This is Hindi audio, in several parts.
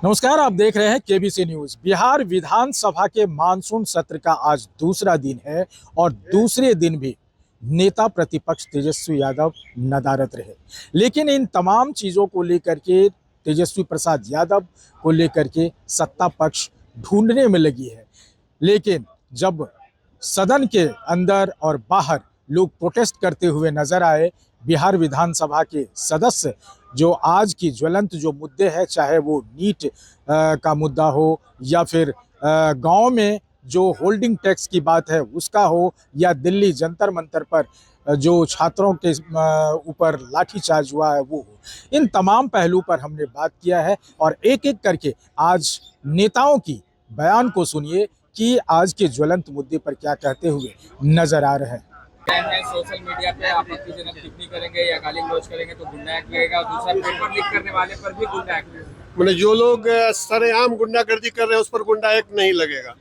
नमस्कार, आप देख रहे हैं केबीसी न्यूज। बिहार विधानसभा के मानसून सत्र का आज दूसरा दिन है और दूसरे दिन भी नेता प्रतिपक्ष तेजस्वी यादव नदारद रहे। लेकिन इन तमाम चीजों को लेकर के तेजस्वी प्रसाद यादव को लेकर के सत्ता पक्ष ढूंढने में लगी है। लेकिन जब सदन के अंदर और बाहर लोग प्रोटेस्ट करते हुए नजर आए, बिहार विधानसभा के सदस्य जो आज की ज्वलंत जो मुद्दे हैं, चाहे वो नीट का मुद्दा हो या फिर गांव में जो होल्डिंग टैक्स की बात है उसका हो, या दिल्ली जंतर मंतर पर जो छात्रों के ऊपर लाठीचार्ज हुआ है वो हो, इन तमाम पहलू पर हमने बात किया है। और एक एक करके आज नेताओं की बयान को सुनिए कि आज के ज्वलंत मुद्दे पर क्या कहते हुए नजर आ रहे हैं। सोशल मीडिया पे आपत्तिजनक टिप्पणी करेंगे या गाली गलौज करेंगे तो गुंडा एक्ट लगेगा, और दूसरा पेपर लीक करने वाले पर भी गुंडा एक्ट लगेगा। मैंने जो लोग सरेआम गुंडागर्दी कर रहे हैं उस पर गुंडा एक्ट नहीं लगेगा।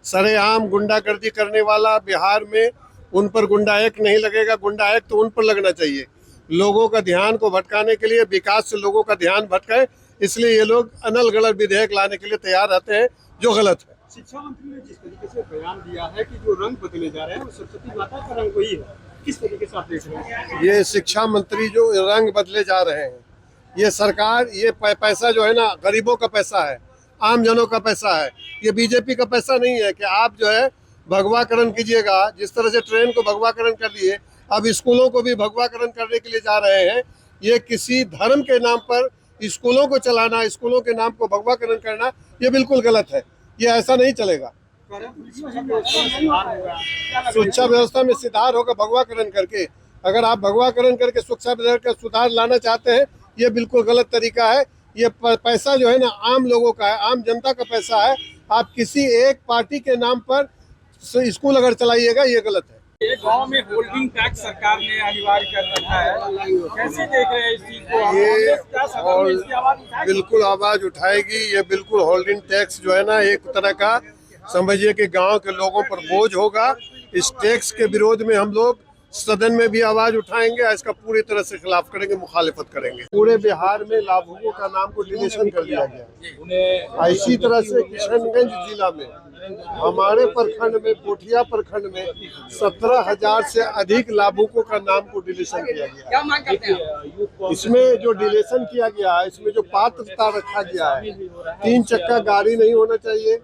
सरेआम गुंडागर्दी करने वाला बिहार में, उन पर गुंडा एक्ट नहीं लगेगा। गुंडा एक्ट तो उन पर लगना चाहिए, लोगों का ध्यान को भटकाने के लिए, विकास से लोगों का ध्यान भटकाए, इसलिए ये लोग अनल गलत विधेयक लाने के लिए तैयार रहते हैं, जो गलत है। शिक्षा मंत्री ने जिस तरीके से बयान दिया है कि जो रंग बदले जा रहे हैं वो सरस्वती माता का रंग वही है, किस तरीके से आप देख रहे हैं? ये शिक्षा मंत्री जो रंग बदले जा रहे हैं, ये सरकार, ये पैसा जो है ना, गरीबों का पैसा है, आम जनों का पैसा है। ये बीजेपी का पैसा नहीं है कि आप जो है भगवाकरण कीजिएगा। जिस तरह से ट्रेन को भगवाकरण कर दिए, अब स्कूलों को भी भगवाकरण करने के लिए जा रहे हैं। ये किसी धर्म के नाम पर स्कूलों को चलाना, स्कूलों के नाम को भगवाकरण करना, ये बिल्कुल गलत है। ये ऐसा नहीं चलेगा। शिक्षा व्यवस्था में सुधार होगा भगवाकरण करके। अगर आप भगवाकरण करके शिक्षा व्यवस्था का सुधार लाना चाहते हैं, ये बिल्कुल गलत तरीका है। ये पैसा जो है ना, आम लोगों का है, आम जनता का पैसा है। आप किसी एक पार्टी के नाम पर स्कूल अगर चलाइएगा, ये गलत है। ये गांव में होल्डिंग टैक्स सरकार ने अनिवार्य कर रखा है, कैसे देख रहे हैं इस चीज को? ये बिल्कुल आवाज उठाएगी। ये बिल्कुल होल्डिंग टैक्स जो है ना, एक तरह का समझिए कि गांव के लोगों पर बोझ होगा। इस टैक्स के विरोध में हम लोग सदन में भी आवाज उठाएंगे, इसका पूरी तरह से खिलाफ करेंगे, मुखालिफत करेंगे। पूरे बिहार में लाभुकों का नाम को डिलीशन कर दिया गया। इसी तरह से किशनगंज जिला में, हमारे प्रखंड में, पोठिया प्रखंड में 17,000 से अधिक लाभुकों का नाम को डिलीशन किया गया। क्या मांग करते हैं? इसमें जो डिलीशन किया गया है, इसमें जो पात्रता रखा गया है, 3 चक्का गाड़ी नहीं होना चाहिए,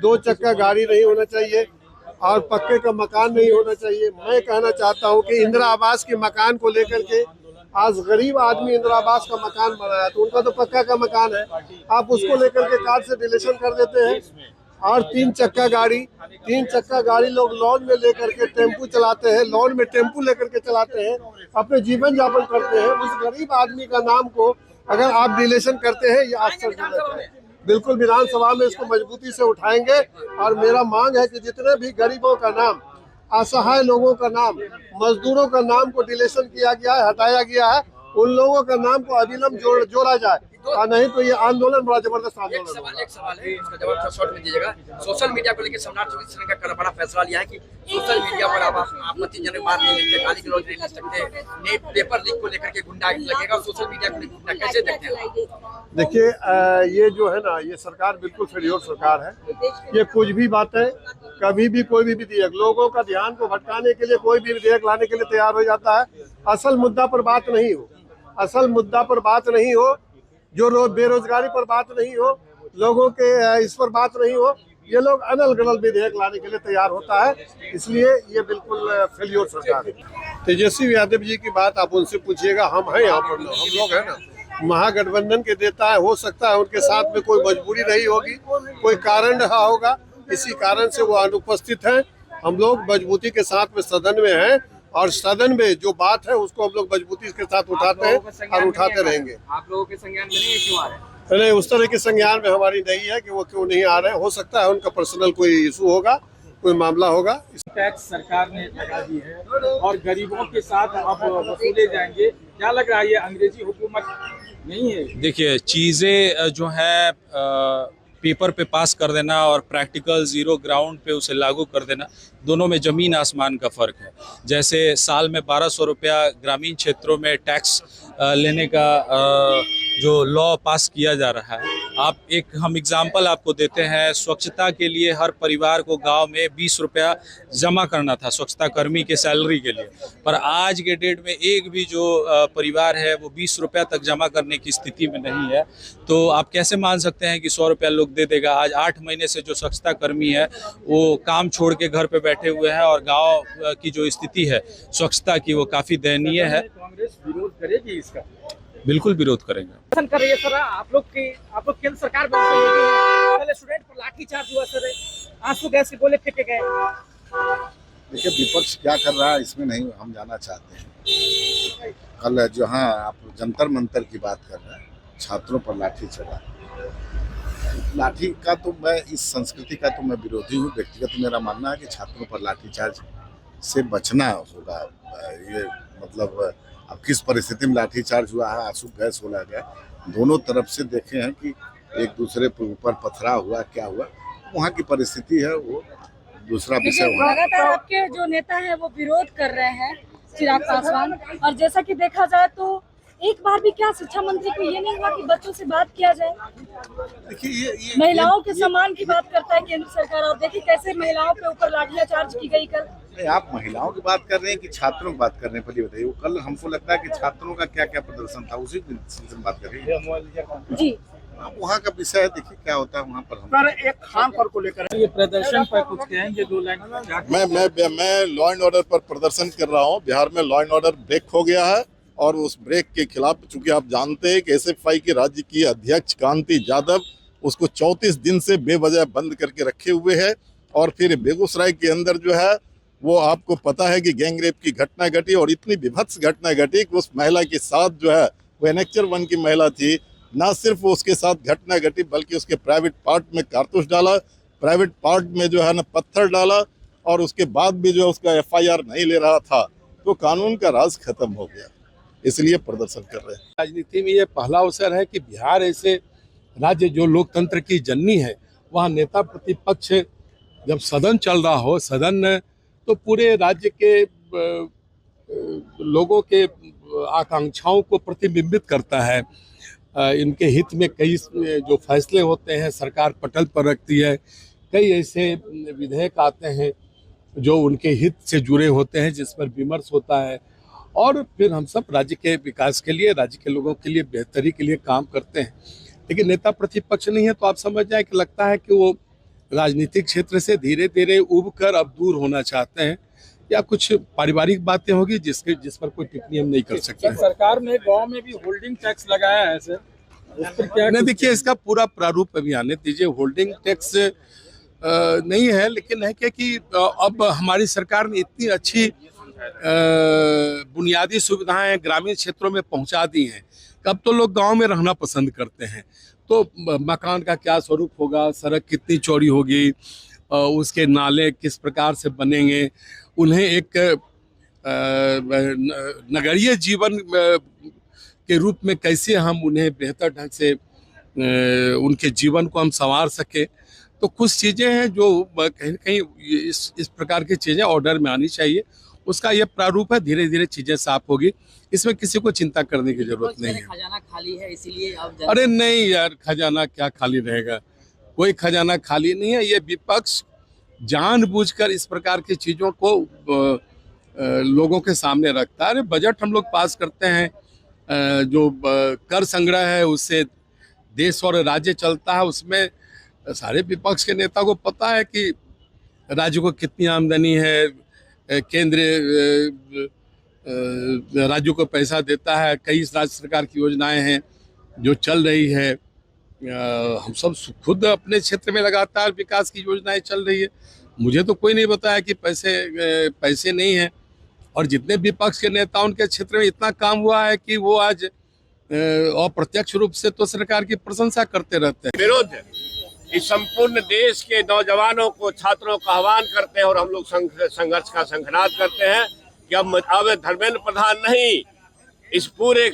2 चक्का गाड़ी नहीं होना चाहिए, और पक्के का मकान नहीं होना चाहिए। मैं कहना चाहता हूं कि इंदिरा आवास के मकान को लेकर के आज गरीब आदमी इंदिरा आवास का मकान बनाया, तो उनका तो पक्का का मकान है, आप उसको लेकर के कार्ड से डिलीशन कर देते हैं। और 3 चक्का गाड़ी लोग लोन में लेकर के टेम्पू चलाते हैं, लोन में टेम्पू लेकर के चलाते हैं, अपने जीवन यापन करते हैं। उस गरीब आदमी का नाम को अगर आप डिलीशन करते हैं, ये आश्चर्यजनक है। बिल्कुल विधानसभा में इसको मजबूती से उठाएंगे। और मेरा मांग है कि जितने भी गरीबों का नाम, असहाय लोगों का नाम, मजदूरों का नाम को डिलीशन किया गया है, हटाया गया है, उन लोगों का नाम को अविलंब जोड़ा जाए, और नहीं तो ये आंदोलन बड़ा जबरदस्त आंदोलन। एक सवाल है, इसका जवाब शॉर्ट में दीजिएगा। सोशल मीडिया को लेकर सम्राट चौधरी का बड़ा फैसला लिया है कि सोशल मीडिया पर आप आपत्तिजनक बात नहीं लिखते, गाली गलौज नहीं लिख सकते, नेट पेपर लीक को लेकर के गुंडा लगेगा, सोशल मीडिया को लेकर कैसे देखते हैं? देखिए, ये जो है ना, ये सरकार बिल्कुल फेल्योर सरकार है। ये कुछ भी बातें, कभी भी कोई भी विधेयक लोगों का ध्यान को भटकाने के लिए, कोई भी विधेयक लाने के लिए तैयार हो जाता है। असल मुद्दा पर बात नहीं हो, असल मुद्दा पर बात नहीं हो, जो बेरोजगारी पर बात नहीं हो, लोगों के इस पर बात नहीं हो, ये लोग अनल गलत विधेयक लाने के लिए तैयार होता है। इसलिए ये बिल्कुल फेल्योर सरकार है। तेजस्वी यादव जी की बात आप उनसे पूछिएगा। हम हैं यहाँ पर, हम लोग हैं ना, महागठबंधन के देता है, हो सकता है उनके साथ में कोई मजबूरी रही होगी, कोई कारण रहा होगा, इसी कारण से वो अनुपस्थित हैं। हम लोग मजबूती के साथ में सदन में हैं, और सदन में जो बात है उसको हम लोग मजबूती के साथ उठाते हैं और उठाते रहेंगे। आप लोगों के संज्ञान में नहीं, क्यों आ रहे हैं? नहीं, उस तरह के संज्ञान में हमारी नहीं है कि वो क्यों नहीं आ रहे हैं। हो सकता है उनका पर्सनल कोई इशू होगा, कोई मामला होगा। टैक्स सरकार ने लगा दी है और गरीबों के साथ अब वसूले जाएंगे, क्या लग रहा है ये अंग्रेजी हुकूमत नहीं है? देखिए, चीज़ें जो है पेपर पे पास कर देना और प्रैक्टिकल जीरो ग्राउंड पे उसे लागू कर देना, दोनों में ज़मीन आसमान का फ़र्क है। जैसे साल में 1200 रुपया ग्रामीण क्षेत्रों में टैक्स लेने का जो लॉ पास किया जा रहा है, हम एग्जाम्पल आपको देते हैं। स्वच्छता के लिए हर परिवार को गांव में 20 रुपया जमा करना था स्वच्छता कर्मी के सैलरी के लिए, पर आज के डेट में एक भी जो परिवार है वो 20 रुपया तक जमा करने की स्थिति में नहीं है। तो आप कैसे मान सकते हैं कि 100 रुपया लोग दे देगा? आज 8 महीने से जो स्वच्छता कर्मी है वो काम छोड़ के घर पे बैठे हुए हैं और गाँव की जो स्थिति है स्वच्छता की वो काफ़ी दयनीय है। कांग्रेस विरोध करेगी इसका? बिल्कुल विरोध करेंगे। कर रही है सर, आप लोग केंद्र सरकार में पहले स्टूडेंट पर लाठीचार्ज हुआ सर, आंसू गैस के गोले फेंके गए। देखिए विपक्ष क्या कर रहा है इसमें नहीं हम जाना चाहते हैं। कल जहाँ आप जंतर मंतर की बात कर रहे हैं, छात्रों पर लाठी चला, लाठी का तो मैं इस संस्कृति का तो मैं विरोधी हूँ। व्यक्तिगत मेरा मानना है कि छात्रों पर लाठीचार्ज से बचना होगा। ये मतलब अब किस परिस्थिति में लाठीचार्ज हुआ है, आंसू गैस बोला गया, दोनों तरफ से देखे हैं कि एक दूसरे पर ऊपर पथराव हुआ, क्या हुआ, वहाँ की परिस्थिति है वो दूसरा विषय हुआ। लगातार आपके जो नेता है वो विरोध कर रहे हैं चिराग पासवान, और जैसा कि देखा जाए तो एक बार भी क्या शिक्षा मंत्री को ये नहीं हुआ कि बच्चों से बात किया जाए? देखिए ये महिलाओं के सम्मान की बात करता है केंद्र सरकार, और देखिए कैसे महिलाओं के ऊपर लाठीचार्ज की गई कल। नहीं, आप महिलाओं की बात कर रहे हैं कि छात्रों की बात कर रहे हैं? पहले बताइए, वो कल हमको लगता है कि छात्रों का क्या क्या प्रदर्शन था उसी सिलसिले में बात कर रही है जी। वहाँ का विषय है, देखिए क्या होता है वहाँ पर। हम सर एक खान पर को लेकर ये प्रदर्शन पर कुछ कहेंगे? 2 लाइन मैं लॉ एंड ऑर्डर पर प्रदर्शन कर रहा हूँ। बिहार में लॉ एंड ऑर्डर ब्रेक हो गया है और उस ब्रेक के खिलाफ, चूंकि आप जानते हैं कि एसएफआई के राज्य की अध्यक्ष कांति यादव उसको 34 दिन से बेवजह बंद करके रखे हुए है। और फिर बेगूसराय के अंदर जो है वो आपको पता है कि गैंगरेप की घटना घटी और इतनी विभत्स घटना घटी कि उस महिला के साथ जो है वो एनेक्चर 1 की महिला थी, ना सिर्फ उसके साथ घटना घटी बल्कि उसके प्राइवेट पार्ट में कारतूस डाला, प्राइवेट पार्ट में जो है ना पत्थर डाला, और उसके बाद भी जो उसका एफआईआर नहीं ले रहा था, तो कानून का राज खत्म हो गया। इसलिए प्रदर्शन कर रहे हैं। राजनीति में ये पहला अवसर है कि बिहार ऐसे राज्य जो लोकतंत्र की जननी है, वहाँ नेता प्रतिपक्ष जब सदन चल रहा हो, सदन तो पूरे राज्य के लोगों के आकांक्षाओं को प्रतिबिंबित करता है। इनके हित में कई जो फैसले होते हैं सरकार पटल पर रखती है, कई ऐसे विधेयक आते हैं जो उनके हित से जुड़े होते हैं, जिस पर विमर्श होता है, और फिर हम सब राज्य के विकास के लिए, राज्य के लोगों के लिए बेहतरी के लिए काम करते हैं। लेकिन नेता प्रतिपक्ष नहीं है तो आप समझ जाए कि लगता है कि वो राजनीतिक क्षेत्र से धीरे धीरे उब कर अब दूर होना चाहते हैं, या कुछ पारिवारिक बातें होगी जिस पर कोई टिप्पणी हम नहीं कर सकते। सरकार ने गांव में भी होल्डिंग टैक्स लगाया है सर, उस पर क्या? नहीं, देखिए इसका पूरा प्रारूप अभी आने दीजिए। होल्डिंग टैक्स नहीं है, लेकिन है क्या कि अब हमारी सरकार ने इतनी अच्छी बुनियादी सुविधाएं ग्रामीण क्षेत्रों में पहुंचा दी हैं, अब तो लोग गांव में रहना पसंद करते हैं। तो मकान का क्या स्वरूप होगा, सड़क कितनी चौड़ी होगी, उसके नाले किस प्रकार से बनेंगे, उन्हें एक नगरीय जीवन के रूप में कैसे हम उन्हें बेहतर ढंग से उनके जीवन को हम संवार सके। तो कुछ चीज़ें हैं जो कहीं न कहीं इस प्रकार की चीज़ें ऑर्डर में आनी चाहिए, उसका ये प्रारूप है, धीरे धीरे चीज़ें साफ होगी, इसमें किसी को चिंता करने की जरूरत नहीं है। खजाना खाली है इसीलिए अब अरे नहीं यार, खजाना क्या खाली रहेगा, कोई खजाना खाली नहीं है। ये विपक्ष जानबूझकर इस प्रकार की चीज़ों को लोगों के सामने रखता है। अरे बजट हम लोग पास करते हैं, जो कर संग्रह है उससे देश और राज्य चलता है, उसमें सारे विपक्ष के नेता को पता है कि राज्य को कितनी आमदनी है, केंद्र राज्यों को पैसा देता है, कई राज्य सरकार की योजनाएं हैं जो चल रही है। हम सब खुद अपने क्षेत्र में लगातार विकास की योजनाएं चल रही है, मुझे तो कोई नहीं बताया कि पैसे नहीं हैं। और जितने विपक्ष के नेता उनके क्षेत्र में इतना काम हुआ है कि वो आज अप्रत्यक्ष रूप से तो सरकार की प्रशंसा करते रहते हैं। विरोध इस संपूर्ण देश के नौजवानों को, छात्रों का आह्वान करते हैं और हम लोग संघर्ष का शंखनाद करते हैं कि अब धर्मेंद्र प्रधान नहीं, इस पूरे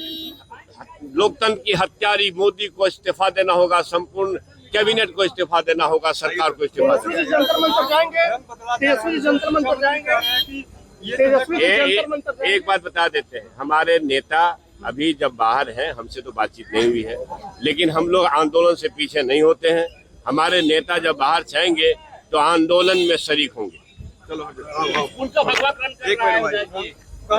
लोकतंत्र की हत्यारी मोदी को इस्तीफा देना होगा। संपूर्ण कैबिनेट को इस्तीफा देना होगा, सरकार को इस्तीफा देना होगा। जंतर मंतर जाएंगे, तेजस्वी जंतर मंतर जाएंगे। एक बात बता देते हैं, हमारे नेता अभी जब बाहर हैं, हमसे तो बातचीत नहीं हुई है, लेकिन हम लोग आंदोलन से पीछे नहीं होते हैं। हमारे नेता जब बाहर जाएंगे तो आंदोलन में शरीक होंगे।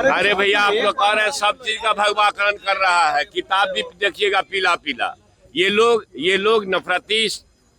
अरे भैया, आप लोग कह रहे हैं सब चीज का भगवाकरण कर रहा है, किताब भी देखिएगा पीला पीला। ये लोग नफरती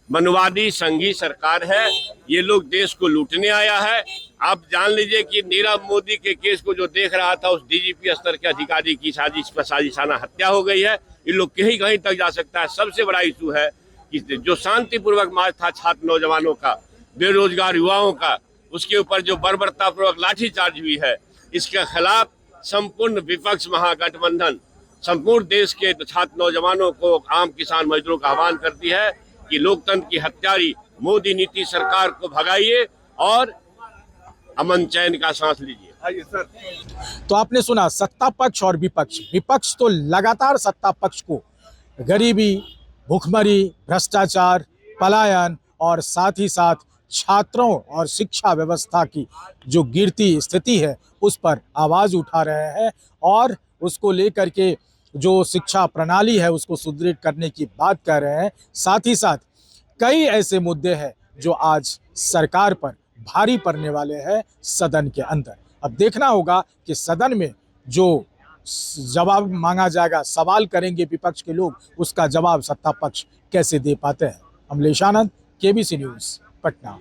मनवादी संघी सरकार है, ये लोग देश को लूटने आया है। आप जान लीजिए कि नीरव मोदी के केस को जो देख रहा था, उस डीजीपी स्तर के अधिकारी की साजिशाना हत्या हो गई है। इन लोग कहीं कहीं तक जा सकता है। सबसे बड़ा इशू है कि जो शांतिपूर्वक मार्च था छात्र नौजवानों का, बेरोजगार युवाओं का, उसके ऊपर जो बर्बरतापूर्वक लाठीचार्ज हुई है, इसके खिलाफ संपूर्ण विपक्ष महागठबंधन संपूर्ण देश के छात्र नौजवानों को, आम किसान मजदूरों का आह्वान करती है कि लोकतंत्र की हत्यारी मोदी नीति सरकार को भगाइए और अमन चैन का सांस लीजिए। तो आपने सुना सत्ता पक्ष और विपक्ष। विपक्ष तो लगातार सत्ता पक्ष को गरीबी, भुखमरी, भ्रष्टाचार, पलायन और साथ ही साथ छात्रों और शिक्षा व्यवस्था की जो गिरती स्थिति है उस पर आवाज उठा रहे हैं और उसको लेकर के जो शिक्षा प्रणाली है उसको सुदृढ़ करने की बात कर रहे हैं। साथ ही साथ कई ऐसे मुद्दे हैं जो आज सरकार पर भारी पड़ने वाले हैं सदन के अंदर। अब देखना होगा कि सदन में जो जवाब मांगा जाएगा, सवाल करेंगे विपक्ष के लोग, उसका जवाब सत्ता पक्ष कैसे दे पाते हैं। अमलेश आनंद, केबीसी न्यूज़, पटना।